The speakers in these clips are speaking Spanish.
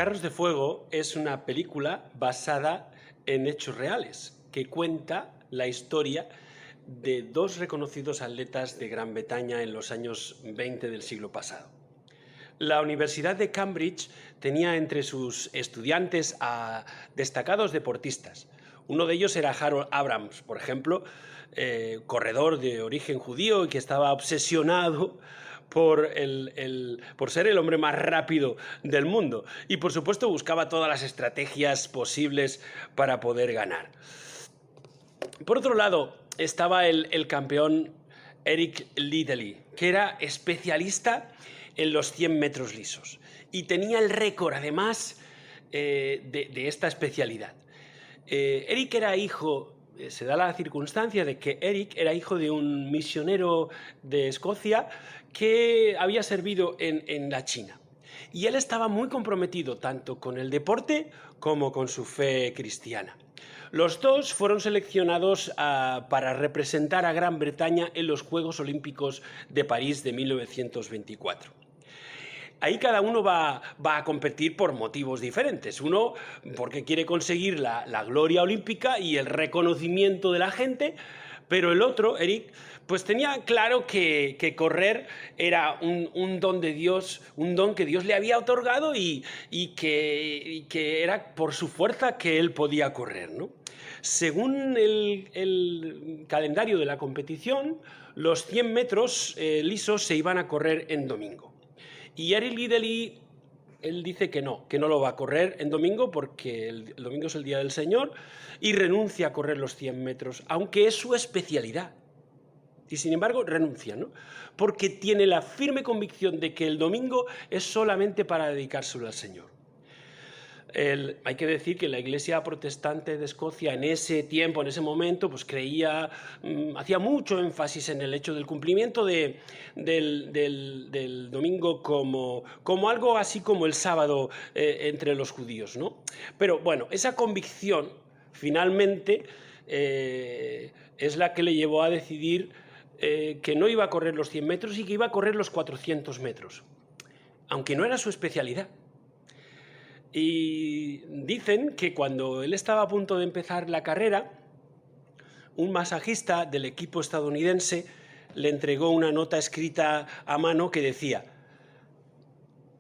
Carros de Fuego es una película basada en hechos reales que cuenta la historia de dos reconocidos atletas de Gran Bretaña en los años 20 del siglo pasado. La Universidad de Cambridge tenía entre sus estudiantes a destacados deportistas. Uno de ellos era Harold Abrams, por ejemplo, corredor de origen judío y que estaba obsesionado por ser el hombre más rápido del mundo. Y por supuesto buscaba todas las estrategias posibles para poder ganar. Por otro lado, estaba el campeón Eric Liddell, que era especialista en los 100 metros lisos y tenía el récord, además, de esta especialidad. Eric era hijo, se da la circunstancia de que Eric era hijo de un misionero de Escocia que había servido en la China. Y él estaba muy comprometido tanto con el deporte como con su fe cristiana. Los dos fueron seleccionados para representar a Gran Bretaña en los Juegos Olímpicos de París de 1924. Ahí cada uno va a competir por motivos diferentes. Uno porque quiere conseguir la gloria olímpica y el reconocimiento de la gente, pero el otro, Eric, pues tenía claro que correr era un don de Dios, un don que Dios le había otorgado y que era por su fuerza que él podía correr, ¿no? Según el calendario de la competición, los 100 metros lisos se iban a correr en domingo. Y Eric Liddell, él dice que no lo va a correr en domingo porque el domingo es el Día del Señor y renuncia a correr los 100 metros, aunque es su especialidad. Y sin embargo renuncia, ¿no? Porque tiene la firme convicción de que el domingo es solamente para dedicárselo al Señor. Hay que decir que la Iglesia protestante de Escocia en ese tiempo, en ese momento, pues creía, hacía mucho énfasis en el hecho del cumplimiento del domingo como algo así como el sábado entre los judíos, ¿no? Pero bueno, esa convicción finalmente es la que le llevó a decidir que no iba a correr los 100 metros y que iba a correr los 400 metros, aunque no era su especialidad. Y dicen que cuando él estaba a punto de empezar la carrera, un masajista del equipo estadounidense le entregó una nota escrita a mano que decía,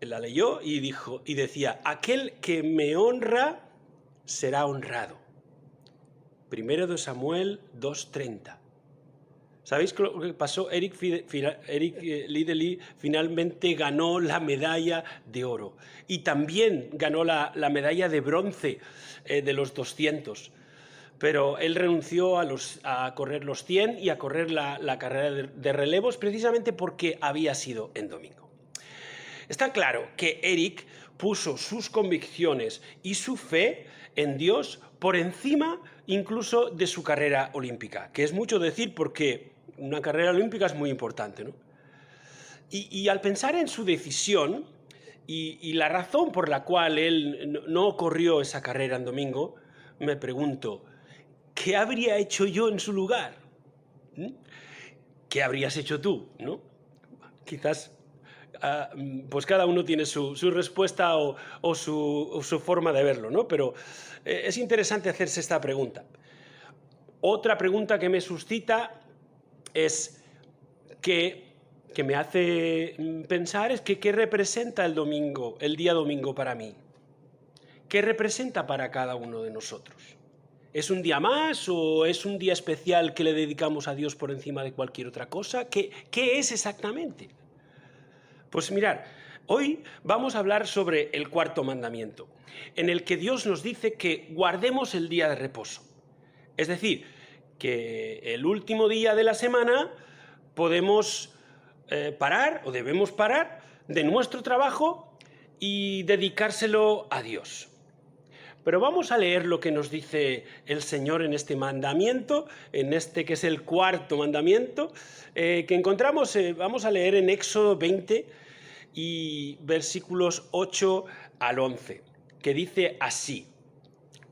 la leyó y decía, aquel que me honra será honrado. 1 de Samuel 2:30. ¿Sabéis lo que pasó? Eric Liddell finalmente ganó la medalla de oro y también ganó la medalla de bronce de los 200. Pero él renunció a correr los 100 y a correr la carrera de relevos precisamente porque había sido en domingo. Está claro que Eric puso sus convicciones y su fe en Dios por encima incluso de su carrera olímpica, que es mucho decir porque una carrera olímpica es muy importante, ¿no? Y al pensar en su decisión y la razón por la cual él no corrió esa carrera en domingo, me pregunto, ¿qué habría hecho yo en su lugar? ¿Qué habrías hecho tú, no? Quizás pues cada uno tiene su respuesta o su forma de verlo, ¿no? Pero es interesante hacerse esta pregunta. Otra pregunta que me suscita es que me hace pensar es que ¿qué representa el domingo, el día domingo para mí? ¿Qué representa para cada uno de nosotros? ¿Es un día más o es un día especial que le dedicamos a Dios por encima de cualquier otra cosa? ¿Qué es exactamente? Pues mirad, hoy vamos a hablar sobre el cuarto mandamiento, en el que Dios nos dice que guardemos el día de reposo. Es decir, que el último día de la semana podemos parar o debemos parar de nuestro trabajo y dedicárselo a Dios. Pero vamos a leer lo que nos dice el Señor en este mandamiento, en este que es el cuarto mandamiento, que encontramos, vamos a leer en Éxodo 20 y versículos 8 al 11, que dice así: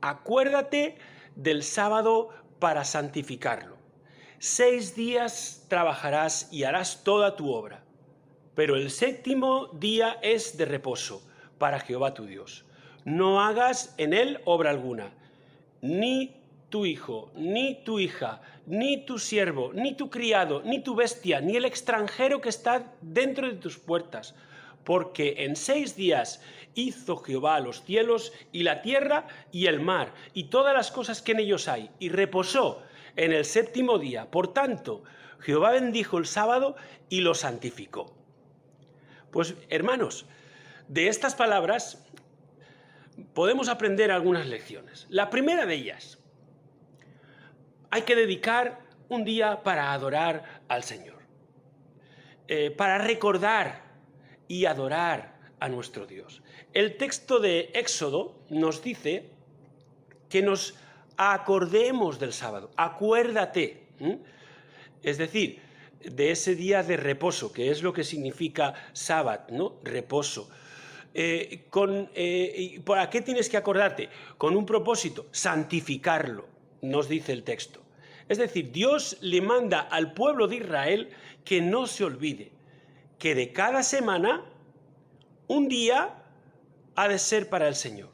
acuérdate del sábado para santificarlo. 6 días trabajarás y harás toda tu obra, pero el séptimo día es de reposo para Jehová tu Dios. no hagas en él obra alguna, ni tu hijo, ni tu hija, ni tu siervo, ni tu criado, ni tu bestia, ni el extranjero que está dentro de tus puertas, porque en 6 días hizo Jehová los cielos y la tierra y el mar y todas las cosas que en ellos hay, y reposó en el 7º día. Por tanto, Jehová bendijo el sábado y lo santificó. Pues, hermanos, de estas palabras podemos aprender algunas lecciones. La primera de ellas: hay que dedicar un día para adorar al Señor, para recordar y adorar a nuestro Dios. El texto de Éxodo nos dice que nos acordemos del sábado, acuérdate, es decir, de ese día de reposo, que es lo que significa sábado, ¿no? Reposo. ¿Para qué tienes que acordarte? Con un propósito: santificarlo, nos dice el texto. Es decir, Dios le manda al pueblo de Israel que no se olvide que de cada semana un día ha de ser para el Señor.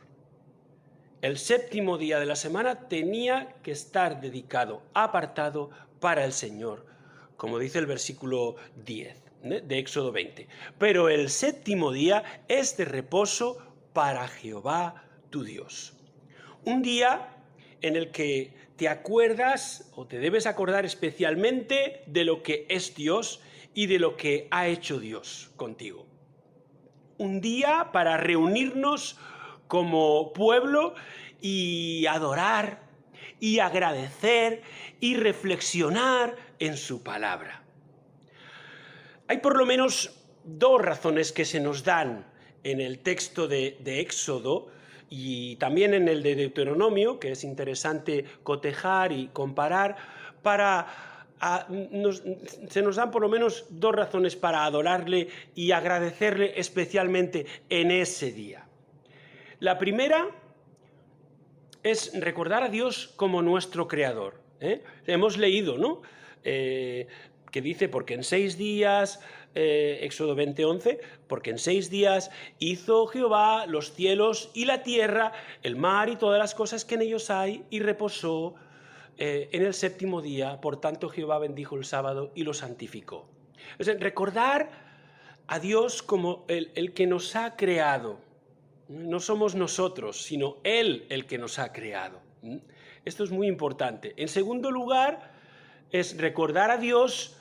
El 7º día de la semana tenía que estar dedicado, apartado para el Señor, como dice el versículo 10 de Éxodo 20. Pero el 7º día es de reposo para Jehová tu Dios. Un día en el que te acuerdas o te debes acordar especialmente de lo que es Dios y de lo que ha hecho Dios contigo. Un día para reunirnos como pueblo y adorar y agradecer y reflexionar en su palabra. Hay por lo menos 2 razones que se nos dan en el texto de Éxodo y también en el de Deuteronomio, que es interesante cotejar y comparar, se nos dan por lo menos 2 razones para adorarle y agradecerle especialmente en ese día. La primera es recordar a Dios como nuestro creador. Hemos leído, ¿no? Que dice, porque en 6 días, Éxodo 20:11, porque en 6 días hizo Jehová los cielos y la tierra, el mar y todas las cosas que en ellos hay, y reposó en el 7º día. Por tanto, Jehová bendijo el sábado y lo santificó. Es decir, recordar a Dios como el que nos ha creado. No somos nosotros, sino Él el que nos ha creado. Esto es muy importante. En segundo lugar, es recordar a Dios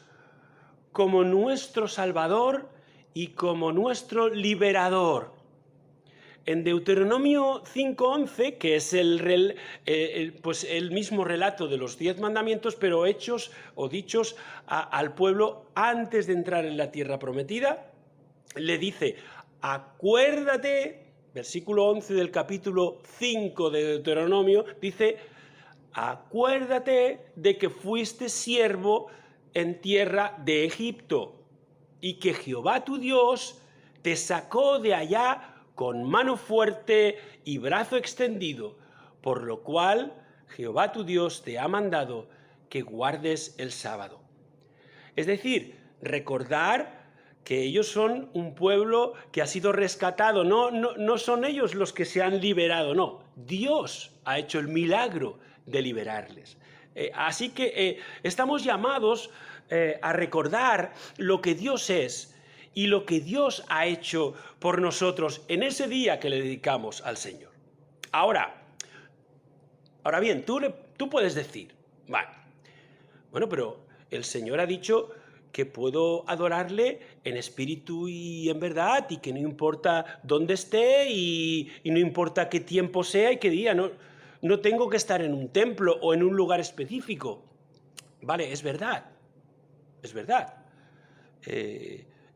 como nuestro Salvador y como nuestro liberador. En Deuteronomio 5:11, que es el mismo relato de los 10 mandamientos, pero hechos o dichos al pueblo antes de entrar en la tierra prometida, le dice: acuérdate. Versículo 11 del capítulo 5 de Deuteronomio dice: acuérdate de que fuiste siervo en tierra de Egipto y que Jehová tu Dios te sacó de allá con mano fuerte y brazo extendido, por lo cual Jehová tu Dios te ha mandado que guardes el sábado. Es decir, recordar que ellos son un pueblo que ha sido rescatado, no son ellos los que se han liberado, no, Dios ha hecho el milagro de liberarles. Así que estamos llamados a recordar lo que Dios es y lo que Dios ha hecho por nosotros en ese día que le dedicamos al Señor. Ahora bien, tú puedes decir, bueno, pero el Señor ha dicho que puedo adorarle en espíritu y en verdad, y que no importa dónde esté y no importa qué tiempo sea y qué día, no tengo que estar en un templo o en un lugar específico. Vale, es verdad, es verdad.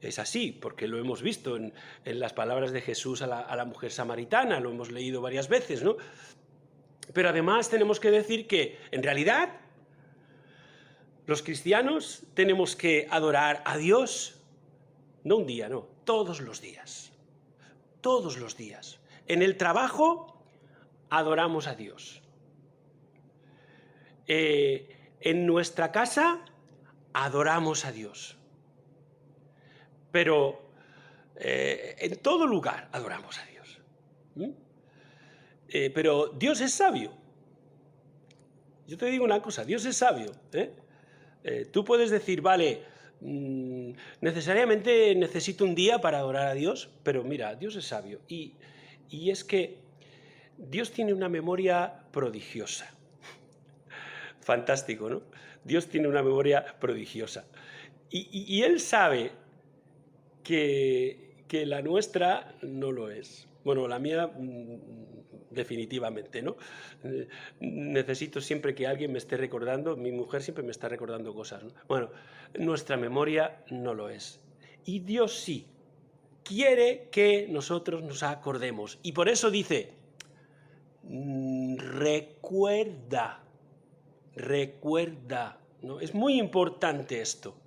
Es así, porque lo hemos visto en las palabras de Jesús a la mujer samaritana, lo hemos leído varias veces, ¿no? Pero además tenemos que decir que, en realidad, los cristianos tenemos que adorar a Dios, no un día, no, todos los días. Todos los días. En el trabajo, adoramos a Dios. En nuestra casa, adoramos a Dios. Pero en todo lugar, adoramos a Dios. Pero Dios es sabio. Yo te digo una cosa, Dios es sabio. Tú puedes decir, vale, necesariamente necesito un día para adorar a Dios, pero mira, Dios es sabio. Y es que Dios tiene una memoria prodigiosa. Fantástico, ¿no? Dios tiene una memoria prodigiosa. Y Él sabe que la nuestra no lo es. Bueno, la mía definitivamente, ¿no? Necesito siempre que alguien me esté recordando, mi mujer siempre me está recordando cosas, ¿no? Bueno, nuestra memoria no lo es. Y Dios sí quiere que nosotros nos acordemos. Y por eso dice, recuerda, ¿no? Es muy importante esto.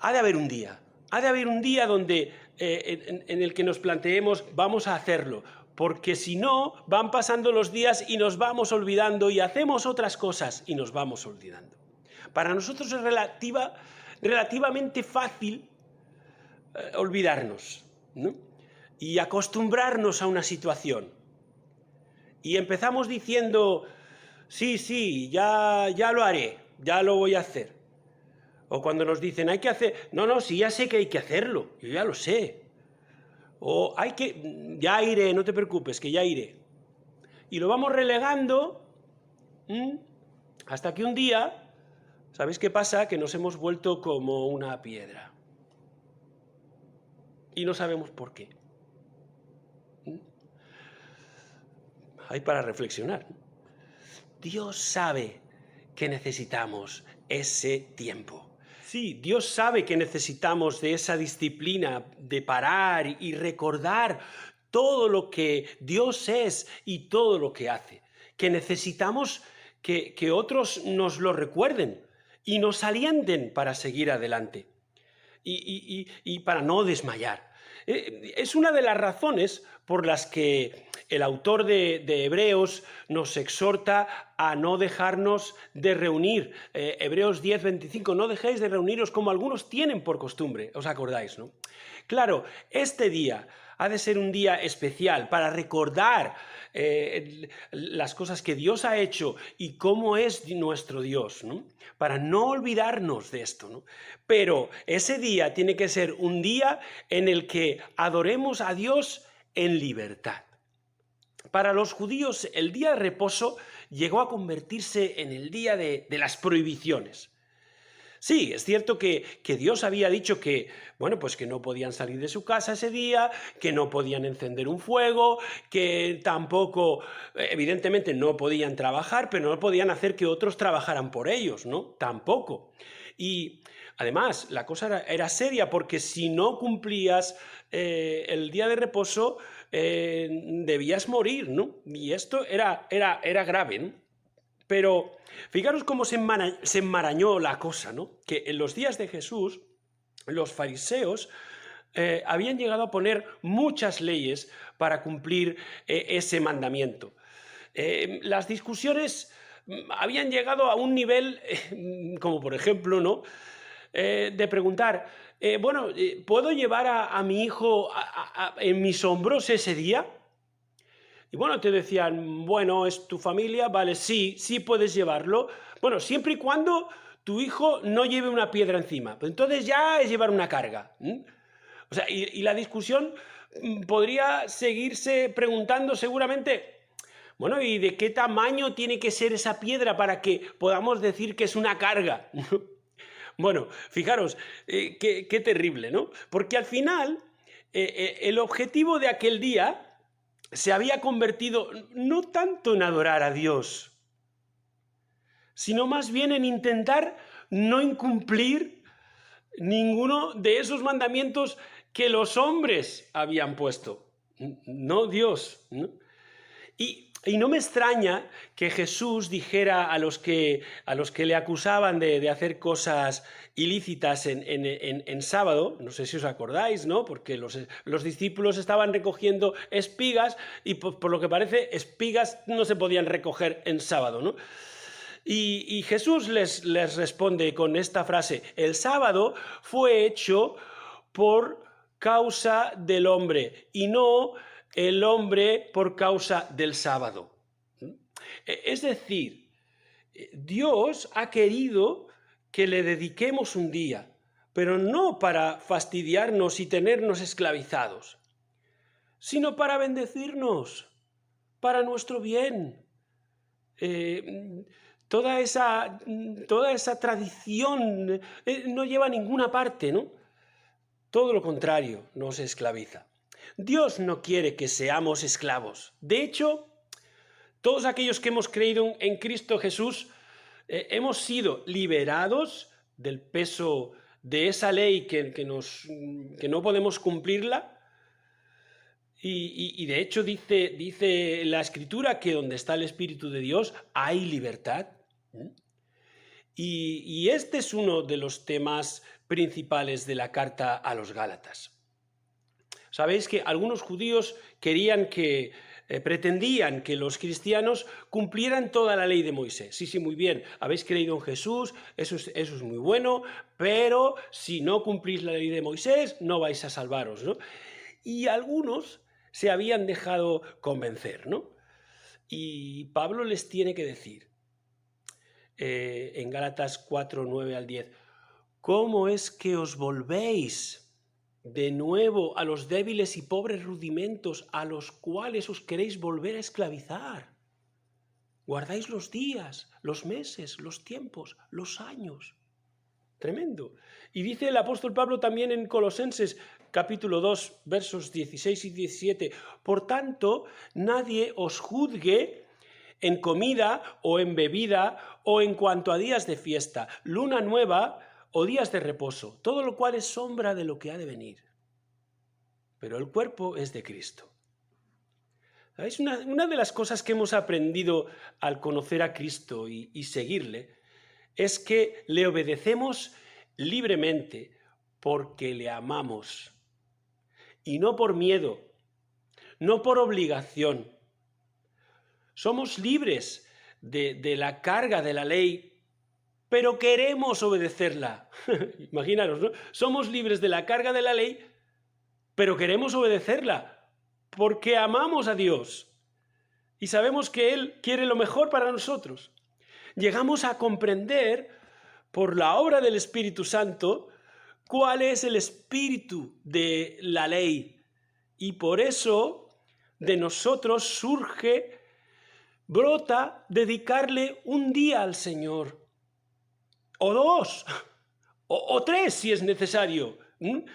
Ha de haber un día donde en el que nos planteemos, vamos a hacerlo, porque si no, van pasando los días y nos vamos olvidando y hacemos otras cosas y nos vamos olvidando. Para nosotros es relativamente fácil olvidarnos, ¿no? Y acostumbrarnos a una situación. Y empezamos diciendo, sí, ya lo haré, ya lo voy a hacer. O cuando nos dicen, hay que hacer, no, sí, ya sé que hay que hacerlo, yo ya lo sé. O ya iré, no te preocupes, que ya iré. Y lo vamos relegando hasta que un día, ¿sabéis qué pasa? Que nos hemos vuelto como una piedra. Y no sabemos por qué. Hay para reflexionar. Dios sabe que necesitamos ese tiempo. Sí, Dios sabe que necesitamos de esa disciplina de parar y recordar todo lo que Dios es y todo lo que hace. Que necesitamos que otros nos lo recuerden y nos alienten para seguir adelante y para no desmayar. Es una de las razones por las que el autor de Hebreos nos exhorta a no dejarnos de reunir. Hebreos 10:25, no dejéis de reuniros como algunos tienen por costumbre, ¿os acordáis, no? Claro, este día ha de ser un día especial para recordar las cosas que Dios ha hecho y cómo es nuestro Dios, ¿no? Para no olvidarnos de esto, ¿no? Pero ese día tiene que ser un día en el que adoremos a Dios en libertad. Para los judíos, el día de reposo llegó a convertirse en el día de las prohibiciones. Sí, es cierto que Dios había dicho que, bueno, pues que no podían salir de su casa ese día, que no podían encender un fuego, que tampoco, evidentemente no podían trabajar, pero no podían hacer que otros trabajaran por ellos, ¿no? Tampoco. Y además, la cosa era seria, porque si no cumplías el día de reposo, debías morir, ¿no? Y esto era grave, ¿no? Pero fijaros cómo se enmarañó la cosa, ¿no? Que en los días de Jesús, los fariseos habían llegado a poner muchas leyes para cumplir ese mandamiento. Las discusiones habían llegado a un nivel, como por ejemplo, ¿no? De preguntar, ¿puedo llevar a mi hijo en mis hombros ese día? Y bueno, te decían, bueno, es tu familia, vale, sí puedes llevarlo. Bueno, siempre y cuando tu hijo no lleve una piedra encima. Pues entonces ya es llevar una carga. O sea, y la discusión podría seguirse preguntando seguramente, bueno, ¿y de qué tamaño tiene que ser esa piedra para que podamos decir que es una carga? Bueno, fijaros, qué terrible, ¿no? Porque al final, el objetivo de aquel día se había convertido no tanto en adorar a Dios, sino más bien en intentar no incumplir ninguno de esos mandamientos que los hombres habían puesto, no Dios, ¿no? Y no me extraña que Jesús dijera a los que le acusaban de hacer cosas ilícitas en sábado, no sé si os acordáis, ¿no? Porque los discípulos estaban recogiendo espigas y por lo que parece espigas no se podían recoger en sábado, ¿no? Y Jesús les responde con esta frase, el sábado fue hecho por causa del hombre y no el hombre por causa del sábado. Es decir, Dios ha querido que le dediquemos un día, pero no para fastidiarnos y tenernos esclavizados, sino para bendecirnos, para nuestro bien. Toda esa tradición no lleva a ninguna parte, ¿no? Todo lo contrario, nos esclaviza. Dios no quiere que seamos esclavos. De hecho, todos aquellos que hemos creído en Cristo Jesús, hemos sido liberados del peso de esa ley que no podemos cumplirla. Y de hecho dice la Escritura que donde está el Espíritu de Dios hay libertad. Y este es uno de los temas principales de la carta a los Gálatas. Sabéis que algunos judíos pretendían que los cristianos cumplieran toda la ley de Moisés. Sí, muy bien, habéis creído en Jesús, eso es muy bueno, pero si no cumplís la ley de Moisés, no vais a salvaros, ¿no? Y algunos se habían dejado convencer, ¿no? Y Pablo les tiene que decir, en Gálatas 4, 9 al 10, ¿cómo es que os volvéis de nuevo a los débiles y pobres rudimentos a los cuales os queréis volver a esclavizar? Guardáis los días, los meses, los tiempos, los años. Tremendo. Y dice el apóstol Pablo también en Colosenses capítulo 2, versos 16 y 17, por tanto, nadie os juzgue en comida o en bebida o en cuanto a días de fiesta, luna nueva o días de reposo, todo lo cual es sombra de lo que ha de venir. Pero el cuerpo es de Cristo. ¿Sabéis? Una de las cosas que hemos aprendido al conocer a Cristo y seguirle es que le obedecemos libremente porque le amamos y no por miedo, no por obligación. Somos libres de la carga de la ley, pero queremos obedecerla. Imaginaros, ¿no? Somos libres de la carga de la ley, pero queremos obedecerla porque amamos a Dios y sabemos que Él quiere lo mejor para nosotros. Llegamos a comprender por la obra del Espíritu Santo cuál es el espíritu de la ley. Y por eso de nosotros brota dedicarle un día al Señor, o dos, o tres si es necesario.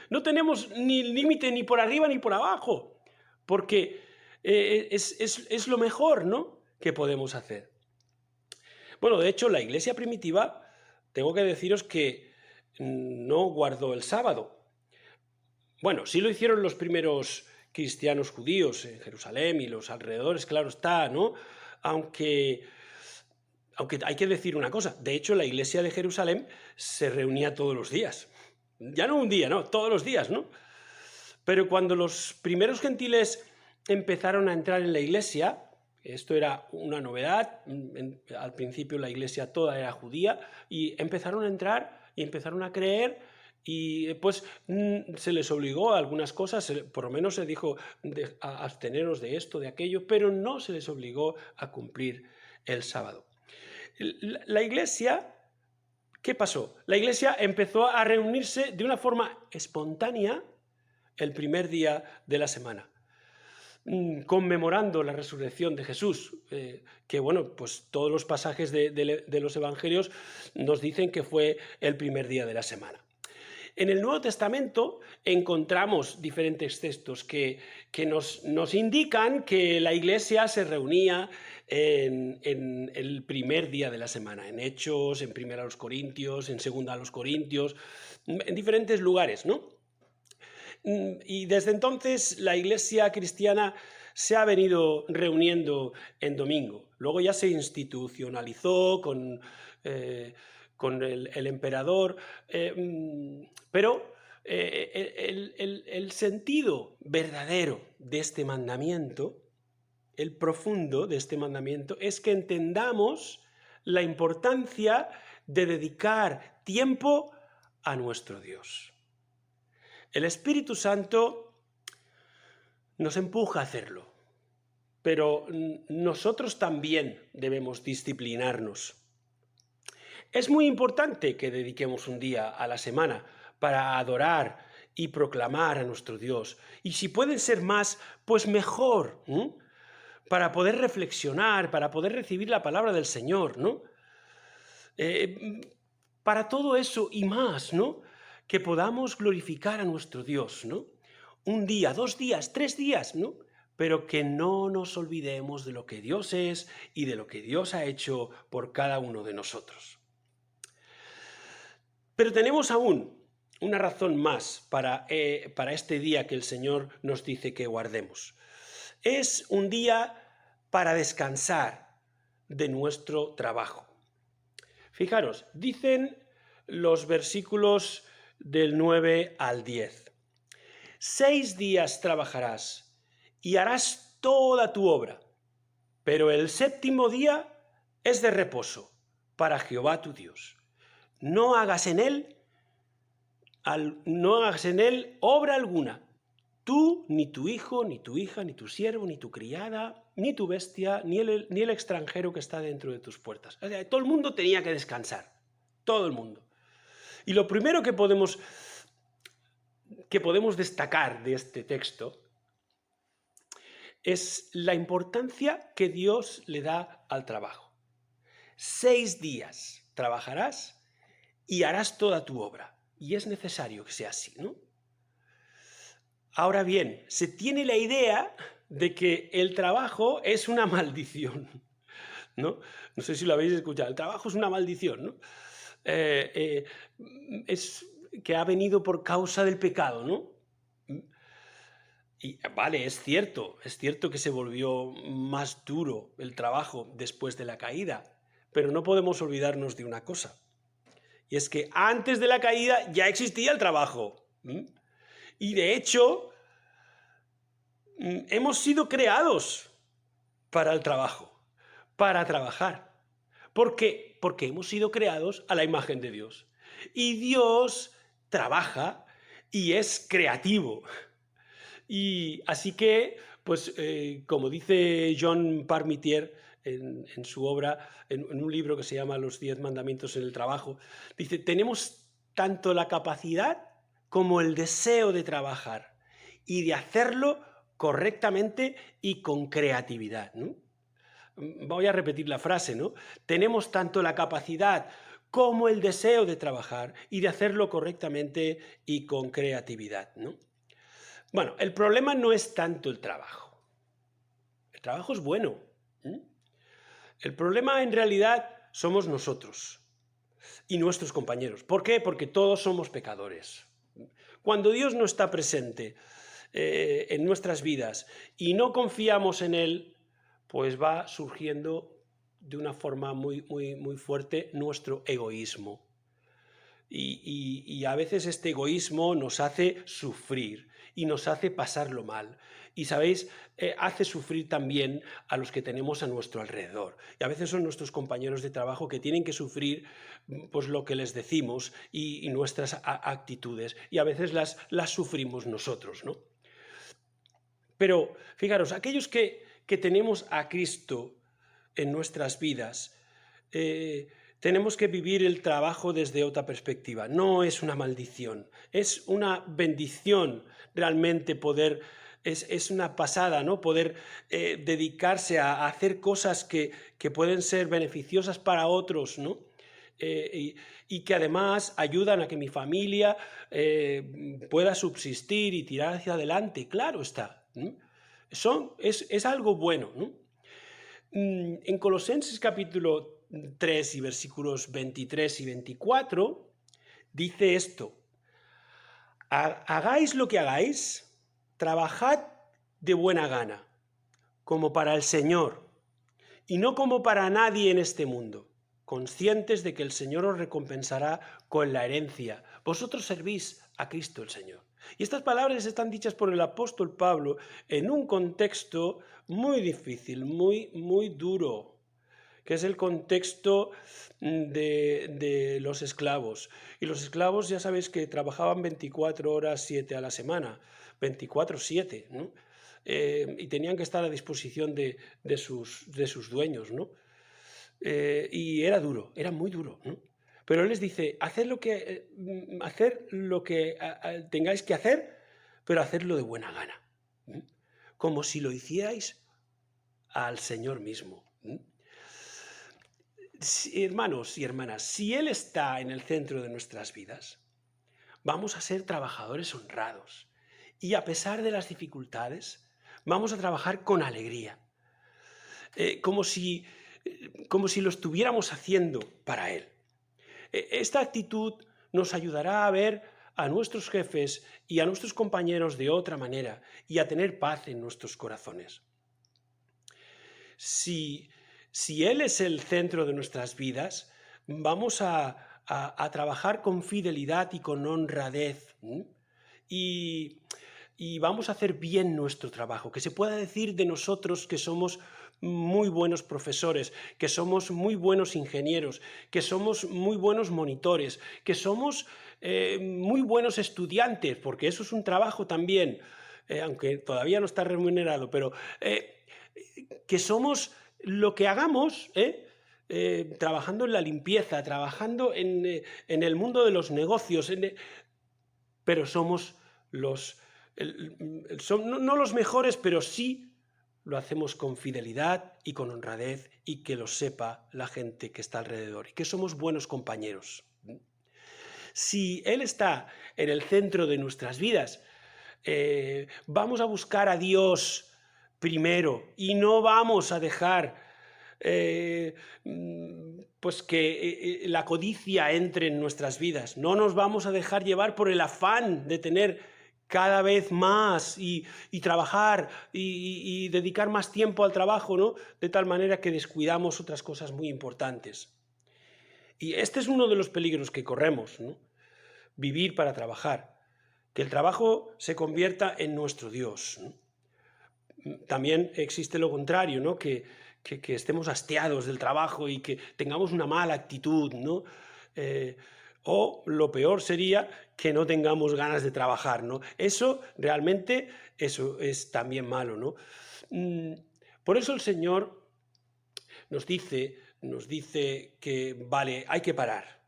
No tenemos ni límite ni por arriba ni por abajo, porque es lo mejor, ¿no?, que podemos hacer. Bueno, de hecho, la iglesia primitiva, tengo que deciros que no guardó el sábado. Bueno, sí lo hicieron los primeros cristianos judíos en Jerusalén y los alrededores, claro está, ¿no? Aunque hay que decir una cosa, de hecho la iglesia de Jerusalén se reunía todos los días. Ya no un día, no, todos los días, ¿no? Pero cuando los primeros gentiles empezaron a entrar en la iglesia, esto era una novedad, al principio la iglesia toda era judía, y empezaron a entrar y empezaron a creer, y pues se les obligó a algunas cosas, por lo menos se dijo a absteneros de esto, de aquello, pero no se les obligó a cumplir el sábado. La iglesia, ¿qué pasó? La iglesia empezó a reunirse de una forma espontánea el primer día de la semana, conmemorando la resurrección de Jesús, que bueno, pues todos los pasajes de los evangelios nos dicen que fue el primer día de la semana. En el Nuevo Testamento encontramos diferentes textos que nos indican que la iglesia se reunía en el primer día de la semana, en Hechos, en Primera a los Corintios, en Segunda a los Corintios, en diferentes lugares, ¿no? Y desde entonces la iglesia cristiana se ha venido reuniendo en domingo. Luego ya se institucionalizó con el emperador, pero el sentido verdadero de este mandamiento, el profundo de este mandamiento, es que entendamos la importancia de dedicar tiempo a nuestro Dios. El Espíritu Santo nos empuja a hacerlo. Pero nosotros también debemos disciplinarnos. Es muy importante que dediquemos un día a la semana para adorar y proclamar a nuestro Dios. Y si pueden ser más, pues mejor, ¿no? Para poder reflexionar, para poder recibir la palabra del Señor, ¿no? Para todo eso y más, ¿no? Que podamos glorificar a nuestro Dios, ¿no? Un día, 2 días, 3 días, ¿no? Pero que no nos olvidemos de lo que Dios es y de lo que Dios ha hecho por cada uno de nosotros. Pero tenemos aún una razón más para este día que el Señor nos dice que guardemos. Es un día para descansar de nuestro trabajo. Fijaros, dicen los versículos del 9 al 10. 6 días trabajarás y harás toda tu obra, pero el séptimo día es de reposo para Jehová tu Dios. No hagas en él obra alguna, tú, ni tu hijo, ni tu hija, ni tu siervo, ni tu criada, ni tu bestia, ni el extranjero que está dentro de tus puertas. O sea, todo el mundo tenía que descansar, todo el mundo. Y lo primero que podemos destacar de este texto es la importancia que Dios le da al trabajo. 6 días trabajarás y harás toda tu obra. Y es necesario que sea así, ¿no? Ahora bien, se tiene la idea de que el trabajo es una maldición, ¿no? No sé si lo habéis escuchado. El trabajo es una maldición, ¿no? Es que ha venido por causa del pecado, ¿no? Y vale, es cierto que se volvió más duro el trabajo después de la caída, pero no podemos olvidarnos de una cosa. Y es que antes de la caída ya existía el trabajo. Y de hecho, hemos sido creados para el trabajo, para trabajar. ¿Por qué? Porque hemos sido creados a la imagen de Dios. Y Dios trabaja y es creativo. Y así que, pues, como dice John Parmentier en su obra, en un libro que se llama Los 10 mandamientos en el trabajo, dice, tenemos tanto la capacidad como el deseo de trabajar y de hacerlo correctamente y con creatividad, ¿no? Voy a repetir la frase, ¿no? Tenemos tanto la capacidad como el deseo de trabajar y de hacerlo correctamente y con creatividad, ¿no? Bueno, el problema no es tanto el trabajo. El trabajo es bueno. El problema en realidad somos nosotros y nuestros compañeros. ¿Por qué? Porque todos somos pecadores. Cuando Dios no está presente en nuestras vidas y no confiamos en Él, pues va surgiendo de una forma muy, muy, muy fuerte nuestro egoísmo. Y a veces este egoísmo nos hace sufrir y nos hace pasarlo mal. Y, ¿sabéis? Hace sufrir también a los que tenemos a nuestro alrededor. Y a veces son nuestros compañeros de trabajo que tienen que sufrir pues, lo que les decimos y nuestras actitudes. Y a veces las sufrimos nosotros, ¿no? Pero, fijaros, aquellos que tenemos a Cristo en nuestras vidas, tenemos que vivir el trabajo desde otra perspectiva. No es una maldición, es una bendición realmente poder, es una pasada, ¿no? Poder dedicarse a hacer cosas que pueden ser beneficiosas para otros, ¿no? Y que además ayudan a que mi familia pueda subsistir y tirar hacia adelante, claro está. Es algo bueno, ¿no? En Colosenses capítulo 3 y versículos 23 y 24, dice esto: hagáis lo que hagáis, trabajad de buena gana, como para el Señor, y no como para nadie en este mundo, conscientes de que el Señor os recompensará con la herencia. Vosotros servís a Cristo el Señor. Y estas palabras están dichas por el apóstol Pablo en un contexto muy difícil, muy, muy duro, que es el contexto de los esclavos. Y los esclavos ya sabéis que trabajaban 24 horas 7 a la semana, 24/7, ¿no? y tenían que estar a disposición de sus dueños, ¿no? Y era duro, era muy duro, ¿no? Pero él les dice, haced lo que tengáis que hacer, pero hacedlo de buena gana, ¿m? Como si lo hicierais al Señor mismo. Hermanos y hermanas, si Él está en el centro de nuestras vidas, vamos a ser trabajadores honrados y a pesar de las dificultades, vamos a trabajar con alegría, como si lo estuviéramos haciendo para Él. Esta actitud nos ayudará a ver a nuestros jefes y a nuestros compañeros de otra manera y a tener paz en nuestros corazones. Si Él es el centro de nuestras vidas, vamos a trabajar con fidelidad y con honradez, y vamos a hacer bien nuestro trabajo, que se pueda decir de nosotros que somos muy buenos profesores, que somos muy buenos ingenieros, que somos muy buenos monitores, que somos muy buenos estudiantes, porque eso es un trabajo también, aunque todavía no está remunerado, pero que somos lo que hagamos, trabajando en la limpieza, trabajando en el mundo de los negocios, pero somos no los mejores, pero sí lo hacemos con fidelidad y con honradez y que lo sepa la gente que está alrededor y que somos buenos compañeros. Si Él está en el centro de nuestras vidas, vamos a buscar a Dios primero y no vamos a dejar pues que la codicia entre en nuestras vidas. No nos vamos a dejar llevar por el afán de tener cada vez más y trabajar y dedicar más tiempo al trabajo, ¿no? De tal manera que descuidamos otras cosas muy importantes. Y este es uno de los peligros que corremos, ¿no? Vivir para trabajar, que el trabajo se convierta en nuestro Dios, ¿no? También existe lo contrario, ¿no? Que estemos hastiados del trabajo y que tengamos una mala actitud, ¿no? O lo peor sería que no tengamos ganas de trabajar, ¿no? Eso realmente, eso es también malo, ¿no? Por eso el Señor nos dice que, vale, hay que parar.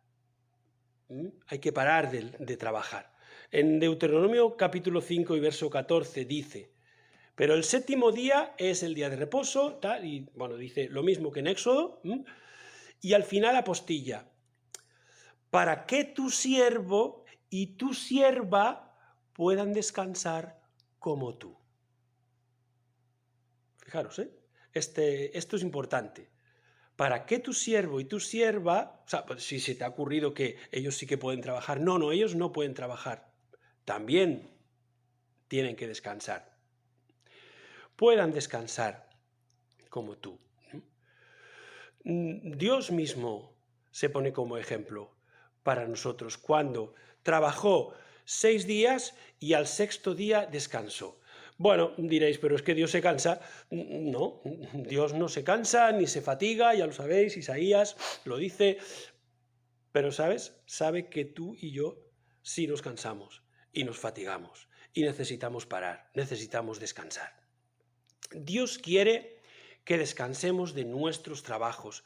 Hay que parar de trabajar. En Deuteronomio capítulo 5 y verso 14 dice, pero el séptimo día es el día de reposo, tal, y bueno, dice lo mismo que en Éxodo, y al final apostilla, para que tu siervo y tu sierva puedan descansar como tú. Fijaros, esto es importante. Para que tu siervo y tu sierva, o sea, pues si se te ha ocurrido que ellos sí que pueden trabajar, no, ellos no pueden trabajar, también tienen que descansar. Puedan descansar como tú. Dios mismo se pone como ejemplo para nosotros cuando trabajó 6 días y al sexto día descansó. Bueno, diréis, pero es que Dios se cansa. No, Dios no se cansa ni se fatiga, ya lo sabéis, Isaías lo dice. Pero, ¿sabes? Sabe que tú y yo sí nos cansamos y nos fatigamos y necesitamos parar, necesitamos descansar. Dios quiere que descansemos de nuestros trabajos,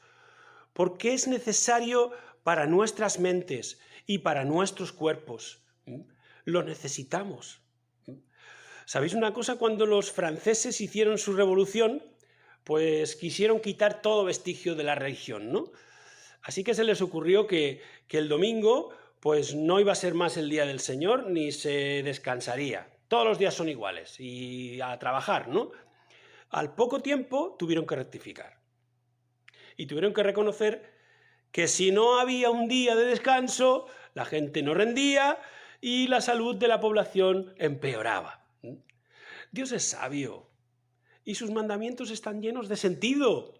porque es necesario para nuestras mentes y para nuestros cuerpos. Lo necesitamos. ¿Sabéis una cosa? Cuando los franceses hicieron su revolución, pues quisieron quitar todo vestigio de la religión, ¿no? Así que se les ocurrió que el domingo pues no iba a ser más el día del Señor ni se descansaría. Todos los días son iguales y a trabajar, ¿no? Al poco tiempo tuvieron que rectificar y tuvieron que reconocer que si no había un día de descanso, la gente no rendía y la salud de la población empeoraba. Dios es sabio y sus mandamientos están llenos de sentido.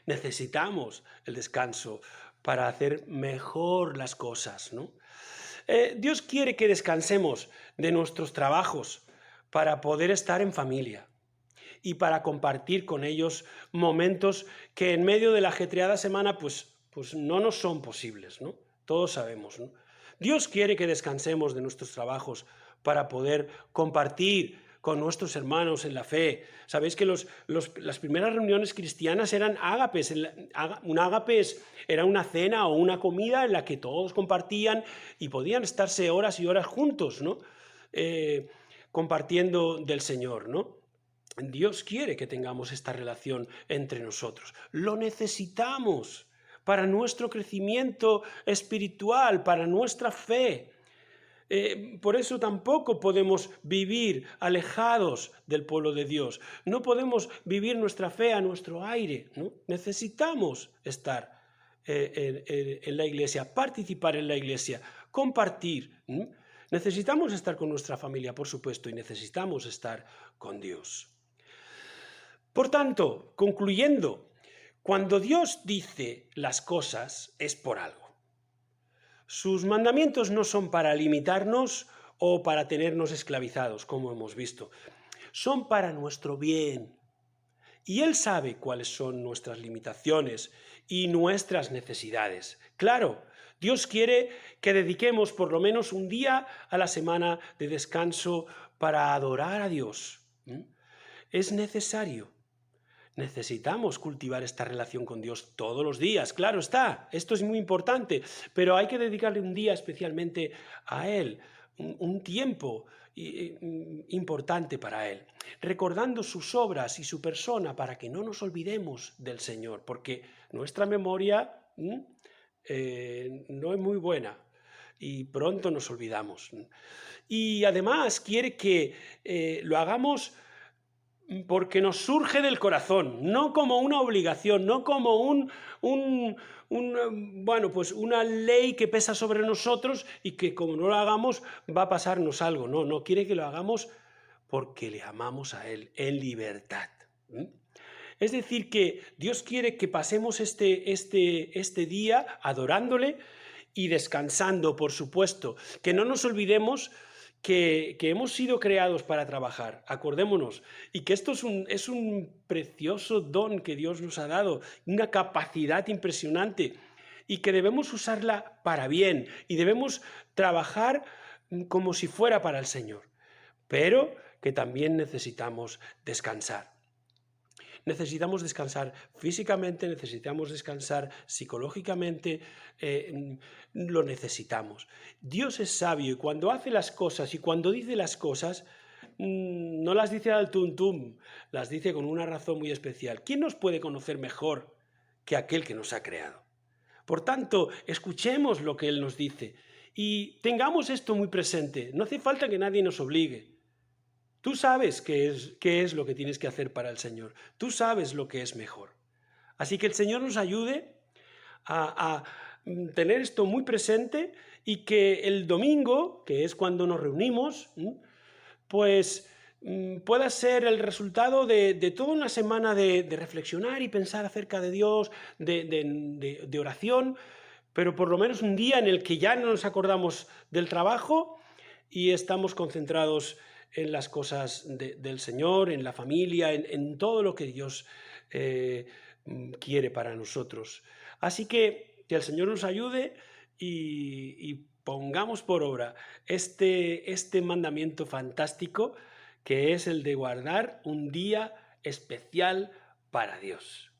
Necesitamos el descanso para hacer mejor las cosas, ¿no? Dios quiere que descansemos de nuestros trabajos para poder estar en familia y para compartir con ellos momentos que en medio de la ajetreada semana pues no nos son posibles, ¿no? Todos sabemos, ¿no? Dios quiere que descansemos de nuestros trabajos para poder compartir con nuestros hermanos en la fe. Sabéis que las primeras reuniones cristianas eran ágapes. Un ágape era una cena o una comida en la que todos compartían y podían estarse horas y horas juntos, ¿no? Compartiendo del Señor, ¿no? Dios quiere que tengamos esta relación entre nosotros. Lo necesitamos para nuestro crecimiento espiritual, para nuestra fe. Por eso tampoco podemos vivir alejados del pueblo de Dios. No podemos vivir nuestra fe a nuestro aire, ¿no? Necesitamos estar en la iglesia, participar en la iglesia, compartir. Necesitamos estar con nuestra familia, por supuesto, y necesitamos estar con Dios. Por tanto, concluyendo, cuando Dios dice las cosas es por algo. Sus mandamientos no son para limitarnos o para tenernos esclavizados, como hemos visto. Son para nuestro bien. Y Él sabe cuáles son nuestras limitaciones y nuestras necesidades. Claro, Dios quiere que dediquemos por lo menos un día a la semana de descanso para adorar a Dios. Es necesario. Necesitamos cultivar esta relación con Dios todos los días, claro está, esto es muy importante, pero hay que dedicarle un día especialmente a Él, un tiempo importante para Él, recordando sus obras y su persona para que no nos olvidemos del Señor, porque nuestra memoria no es muy buena y pronto nos olvidamos. Y además quiere que lo hagamos porque nos surge del corazón, no como una obligación, no como pues una ley que pesa sobre nosotros y que como no lo hagamos va a pasarnos algo. No, quiere que lo hagamos porque le amamos a Él en libertad. Es decir, que Dios quiere que pasemos este día adorándole y descansando, por supuesto, que no nos olvidemos que hemos sido creados para trabajar, acordémonos, y que esto es un precioso don que Dios nos ha dado, una capacidad impresionante, y que debemos usarla para bien, y debemos trabajar como si fuera para el Señor, pero que también necesitamos descansar. Necesitamos descansar físicamente, necesitamos descansar psicológicamente, lo necesitamos. Dios es sabio y cuando hace las cosas y cuando dice las cosas, no las dice al tuntum, las dice con una razón muy especial. ¿Quién nos puede conocer mejor que aquel que nos ha creado? Por tanto, escuchemos lo que Él nos dice y tengamos esto muy presente. No hace falta que nadie nos obligue. Tú sabes qué es lo que tienes que hacer para el Señor. Tú sabes lo que es mejor. Así que el Señor nos ayude a tener esto muy presente y que el domingo, que es cuando nos reunimos, pues pueda ser el resultado de toda una semana de reflexionar y pensar acerca de Dios, de oración, pero por lo menos un día en el que ya no nos acordamos del trabajo y estamos concentrados en las cosas del Señor, en la familia, en todo lo que Dios quiere para nosotros. Así que el Señor nos ayude y pongamos por obra este mandamiento fantástico que es el de guardar un día especial para Dios.